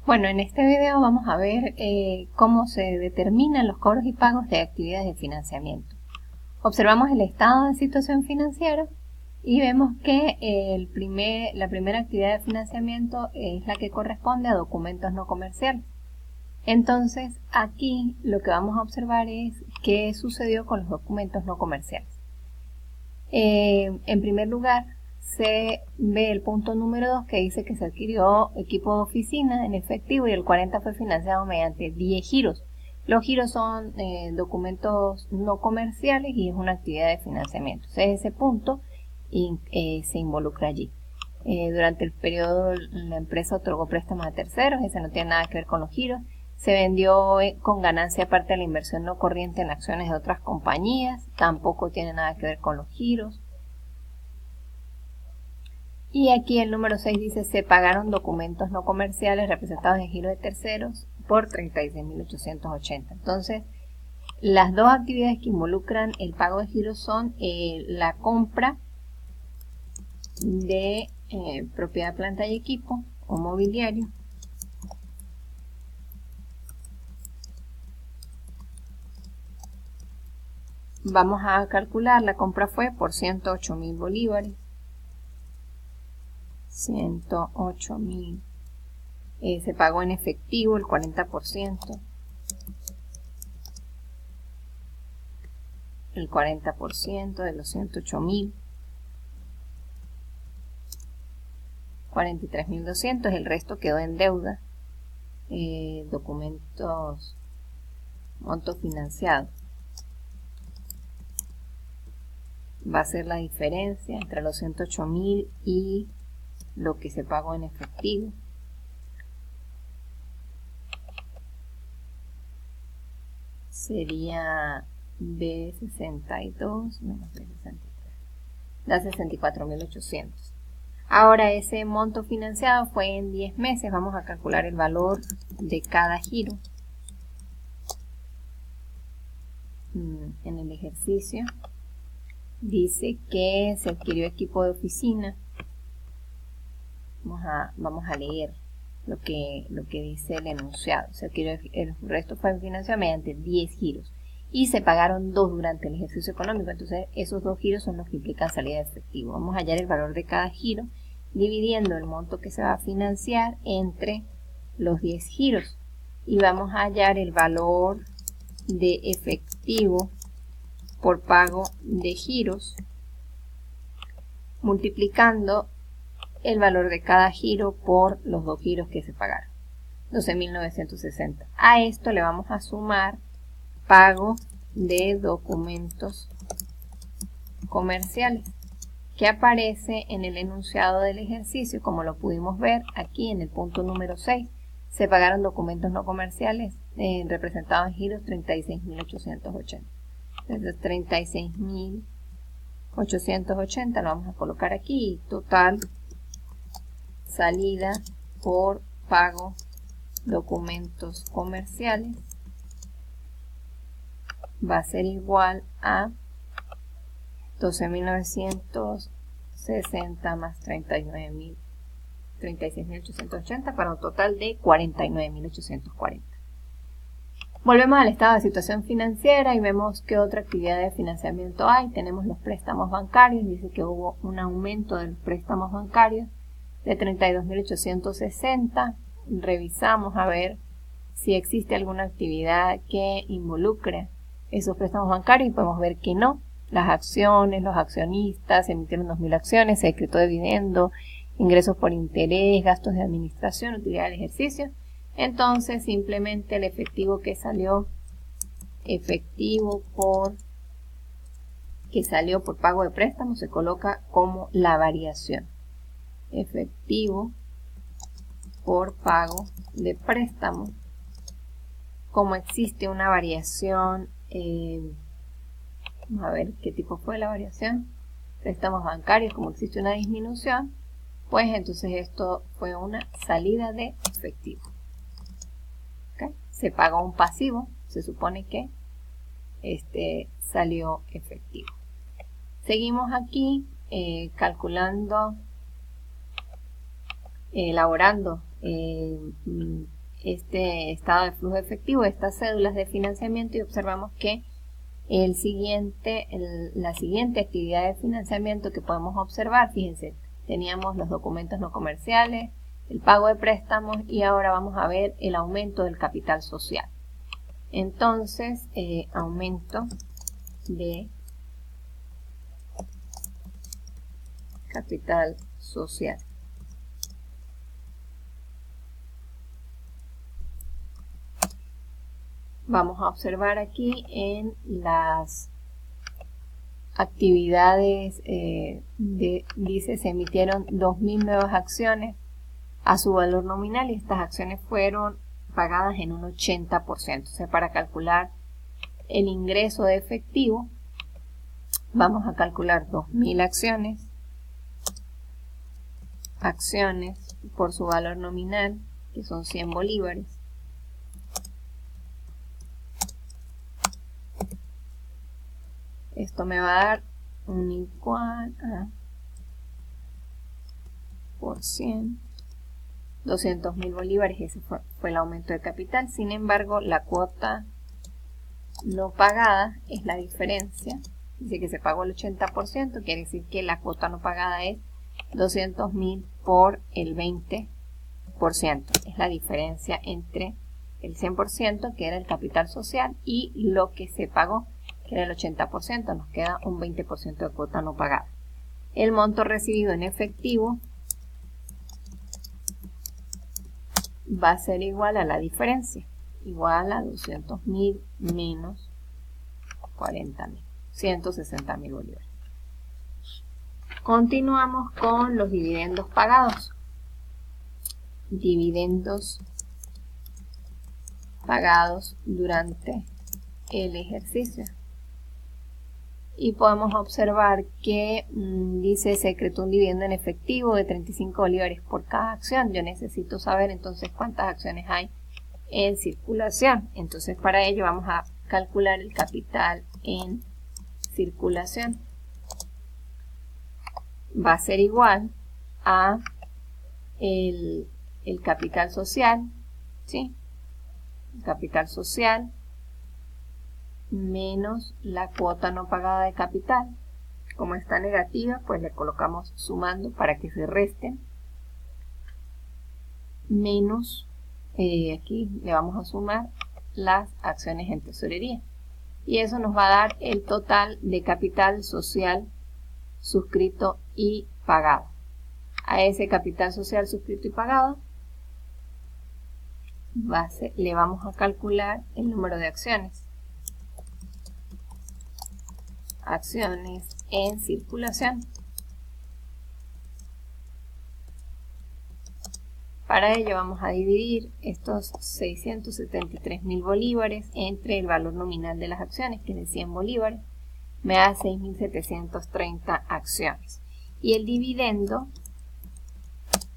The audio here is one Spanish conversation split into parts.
Bueno, en este video vamos a ver cómo se determinan los cobros y pagos de actividades de financiamiento. Observamos el estado de situación financiera y vemos que la primera actividad de financiamiento es la que corresponde a documentos no comerciales. Entonces, aquí lo que vamos a observar es qué sucedió con los documentos no comerciales. En primer lugar, se ve el punto número 2 que dice que se adquirió equipo de oficina en efectivo y el 40 fue financiado mediante 10 giros. Los giros son documentos no comerciales y es una actividad de financiamiento. Entonces ese punto se involucra allí. Durante el periodo la empresa otorgó préstamos a terceros, ese no tiene nada que ver con los giros. Se vendió con ganancia aparte de la inversión no corriente en acciones de otras compañías, tampoco tiene nada que ver con los giros. Y aquí el número 6 dice, se pagaron documentos no comerciales representados en giro de terceros por 36.880. Entonces, las dos actividades que involucran el pago de giros son la compra de propiedad, planta y equipo o mobiliario. Vamos a calcular, la compra fue por 108.000 bolívares. 108.000. Se pagó en efectivo el 40%. El 40% de los 108.000. 43.200. El resto quedó en deuda. Documentos, monto financiado. Va a ser la diferencia entre los 108.000 y lo que se pagó en efectivo. Sería B62 menos B63. Da 64.800. Ahora ese monto financiado fue en 10 meses. Vamos a calcular el valor de cada giro. En el ejercicio dice que se adquirió equipo de oficina. Vamos a leer lo que dice el enunciado. Se adquirió, el resto fue financiado mediante 10 giros y se pagaron 2 durante el ejercicio económico. Entonces esos 2 giros son los que implican salida de efectivo. Vamos a hallar el valor de cada giro dividiendo el monto que se va a financiar entre los 10 giros y vamos a hallar el valor de efectivo por pago de giros multiplicando el valor de cada giro por los 2 giros que se pagaron, 12.960. A esto le vamos a sumar pago de documentos comerciales que aparece en el enunciado del ejercicio, como lo pudimos ver aquí en el punto número 6. Se pagaron documentos no comerciales representados en giros 36.880. Entonces 36.880 lo vamos a colocar aquí. Total salida por pago documentos comerciales va a ser igual a 12.960 más 36.880 para un total de 49.840. Volvemos al estado de situación financiera y vemos qué otra actividad de financiamiento hay. Tenemos los préstamos bancarios. Dice que hubo un aumento de los préstamos bancarios de 32.860. Revisamos a ver si existe alguna actividad que involucre esos préstamos bancarios y podemos ver que no. Las acciones, los accionistas, se emitieron 2.000 acciones, se decretó dividendo, ingresos por interés, gastos de administración, utilidad del ejercicio. Entonces simplemente el efectivo que salió, por pago de préstamo, se coloca como la variación. Efectivo por pago de préstamo. Como existe una variación, vamos a ver qué tipo fue la variación. Préstamos bancarios, como existe una disminución, pues entonces esto fue una salida de efectivo. ¿Okay? Se pagó un pasivo, se supone que salió efectivo. Seguimos aquí calculando, elaborando este estado de flujo efectivo, estas cédulas de financiamiento, y observamos que la siguiente actividad de financiamiento que podemos observar, fíjense, teníamos los documentos no comerciales, el pago de préstamos, y ahora vamos a ver el aumento del capital social. Entonces, aumento de capital social. Vamos a observar aquí en las actividades, dice, se emitieron 2.000 nuevas acciones a su valor nominal, y estas acciones fueron pagadas en un 80%. O sea, para calcular el ingreso de efectivo, vamos a calcular 2.000 acciones por su valor nominal, que son 100 bolívares. Esto me va a dar un igual a por 100, 200.000 bolívares. Ese fue el aumento de capital. Sin embargo, la cuota no pagada es la diferencia. Dice que se pagó el 80%, quiere decir que la cuota no pagada es 200.000 por el 20%. Es la diferencia entre el 100%, que era el capital social, y lo que se pagó, que era el 80%. Nos queda un 20% de cuota no pagada. El monto recibido en efectivo va a ser igual a la diferencia, igual a 200.000 menos 40.000, 160.000 bolívares. Continuamos con los dividendos pagados. Dividendos pagados durante el ejercicio. Y podemos observar que dice se decretó un dividendo en efectivo de 35 bolívares por cada acción. Yo necesito saber entonces cuántas acciones hay en circulación. Entonces, para ello vamos a calcular el capital en circulación. Va a ser igual a el capital social, ¿sí? El capital social menos la cuota no pagada de capital. Como está negativa, pues le colocamos sumando para que se resten, menos, aquí le vamos a sumar las acciones en tesorería, y eso nos va a dar el total de capital social suscrito y pagado. A ese capital social suscrito y pagado le vamos a calcular el número de acciones. Acciones en circulación. Para ello vamos a dividir estos 673.000 bolívares entre el valor nominal de las acciones, que es de 100 bolívares. Me da 6.730 acciones. Y el dividendo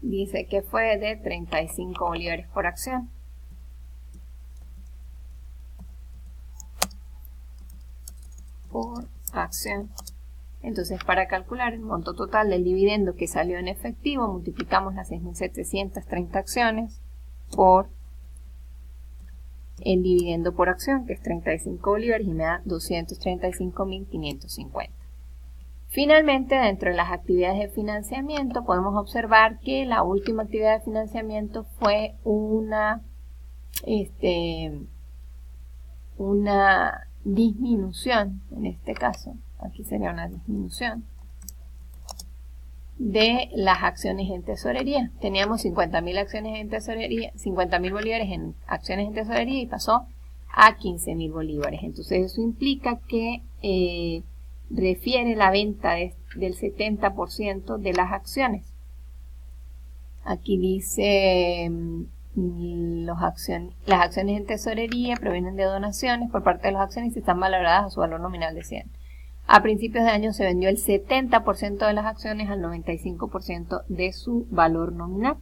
dice que fue de 35 bolívares por acción. Por acción. Entonces, para calcular el monto total del dividendo que salió en efectivo, multiplicamos las 6.730 acciones por el dividendo por acción, que es 35 bolívares, y me da 235.550. Finalmente, dentro de las actividades de financiamiento, podemos observar que la última actividad de financiamiento fue una disminución, en este caso, aquí sería una disminución de las acciones en tesorería. Teníamos 50.000 acciones en tesorería, 50.000 bolívares en acciones en tesorería, y pasó a 15.000 bolívares. Entonces eso implica que refiere la venta del 70% de las acciones. Aquí dice las acciones en tesorería provienen de donaciones por parte de los accionistas y están valoradas a su valor nominal de 100. A principios de año se vendió el 70% de las acciones al 95% de su valor nominal.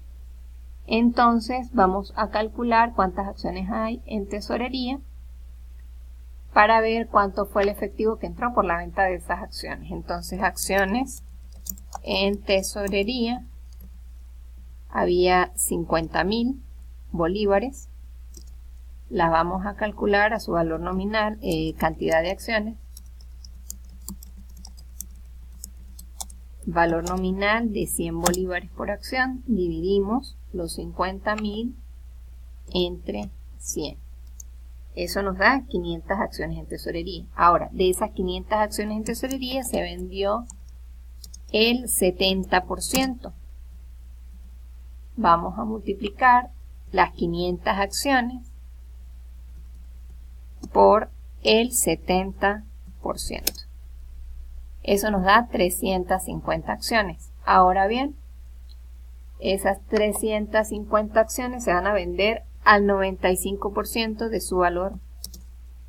Entonces vamos a calcular cuántas acciones hay en tesorería para ver cuánto fue el efectivo que entró por la venta de esas acciones. Entonces, acciones en tesorería había 50.000 bolívares. Las vamos a calcular a su valor nominal, cantidad de acciones. Valor nominal de 100 bolívares por acción. Dividimos los 50.000 entre 100. Eso nos da 500 acciones en tesorería. Ahora, de esas 500 acciones en tesorería se vendió el 70%. Vamos a multiplicar las 500 acciones por el 70%. Eso nos da 350 acciones. Ahora bien, esas 350 acciones se van a vender al 95% de su valor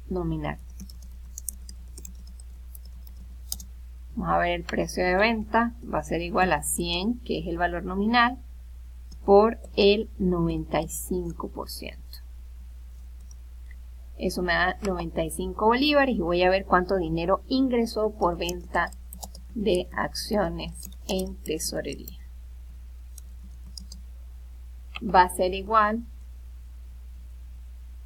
nominal. Vamos a ver el precio de venta. Va a ser igual a 100, que es el valor nominal, por el 95%. Eso me da 95 bolívares y voy a ver cuánto dinero ingresó por venta de acciones en tesorería. Va a ser igual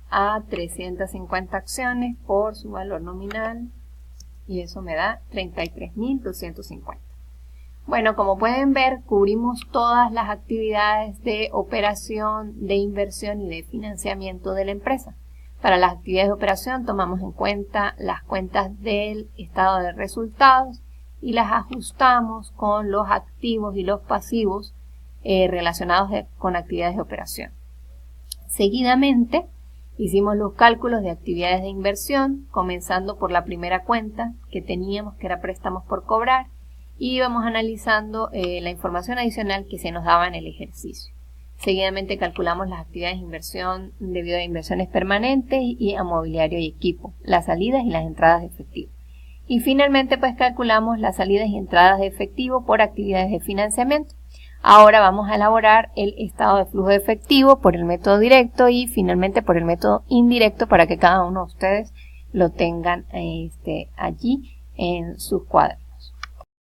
a 350 acciones por su valor nominal y eso me da 33.250. Bueno, como pueden ver, cubrimos todas las actividades de operación, de inversión y de financiamiento de la empresa. Para las actividades de operación tomamos en cuenta las cuentas del estado de resultados y las ajustamos con los activos y los pasivos relacionados con actividades de operación. Seguidamente hicimos los cálculos de actividades de inversión, comenzando por la primera cuenta que teníamos, que era préstamos por cobrar, y íbamos analizando la información adicional que se nos daba en el ejercicio. Seguidamente calculamos las actividades de inversión debido a inversiones permanentes y a mobiliario y equipo, las salidas y las entradas de efectivo. Y finalmente pues calculamos las salidas y entradas de efectivo por actividades de financiamiento. Ahora vamos a elaborar el estado de flujo de efectivo por el método directo y finalmente por el método indirecto para que cada uno de ustedes lo tengan allí en sus cuadros.